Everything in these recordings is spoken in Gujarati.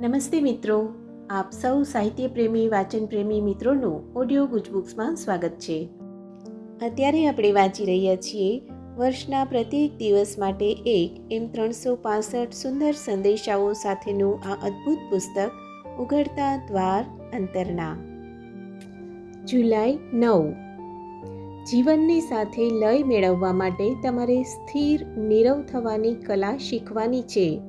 નમસ્તે મિત્રો, આપ સૌ સાહિત્ય પ્રેમી વાચન પ્રેમી મિત્રોનું ઓડિયો ગુજબુક્સમાં સ્વાગત છે. અત્યારે આપણે વાંચી રહ્યા છીએ વર્ષના પ્રત્યેક દિવસ માટે એક એમ 365 સુંદર સંદેશાઓ સાથેનું આ અદ્ભુત પુસ્તક ઉઘડતા દ્વાર અંતરના. જુલાઈ 9. જીવનની સાથે લય મેળવવા માટે તમારે સ્થિર નીરવ થવાની કલા શીખવાની છે.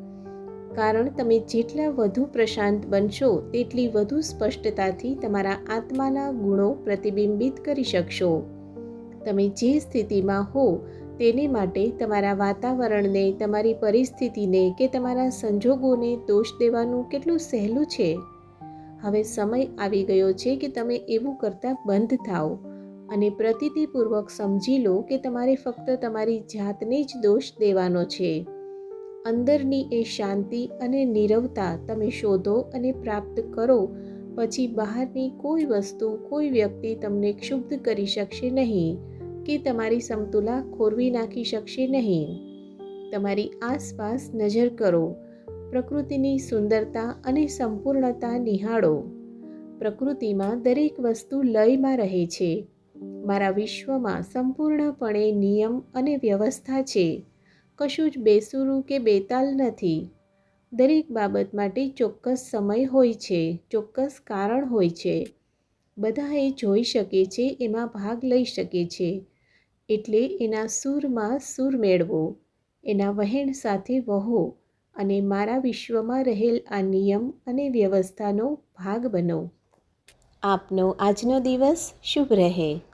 કારણ તમે જેટલા વધુ પ્રશાંત બનશો તેટલી વધુ સ્પષ્ટતાથી તમારા આત્માના ગુણો પ્રતિબિંબિત કરી શકશો. તમે જે સ્થિતિમાં હો તેને માટે તમારા વાતાવરણને, તમારી પરિસ્થિતિને કે તમારા સંજોગોને દોષ દેવાનું કેટલું સહેલું છે. હવે સમય આવી ગયો છે કે તમે એવું કરતાં બંધ થાઓ અને પ્રતીતિપૂર્વક સમજી લો કે તમારે ફક્ત તમારી જાતને જ દોષ દેવાનો છે. અંદરની એ શાંતિ અને નીરવતા તમે શોધો અને પ્રાપ્ત કરો, પછી બહારની કોઈ વસ્તુ, કોઈ વ્યક્તિ તમને ક્ષુબ્ધ કરી શકશે નહીં કે તમારી સમતુલા ખોરવી નાખી શકશે નહીં. તમારી આસપાસ નજર કરો, પ્રકૃતિની સુંદરતા અને સંપૂર્ણતા નિહાળો. પ્રકૃતિમાં દરેક વસ્તુ લયમાં રહે છે. મારા વિશ્વમાં સંપૂર્ણપણે નિયમ અને વ્યવસ્થા છે. કશું જ બેસુરું કે બેતાલ નથી. દરેક બાબત માટે ચોક્કસ સમય હોય છે, ચોક્કસ કારણ હોય છે. બધા એ જોઈ શકે છે, એમાં ભાગ લઈ શકે છે. એટલે એના સૂરમાં સૂર મેળવો, એના વહેણ સાથે વહો અને મારા વિશ્વમાં રહેલ આ નિયમ અને વ્યવસ્થાનો ભાગ બનો. આપનો આજનો દિવસ શુભ રહે.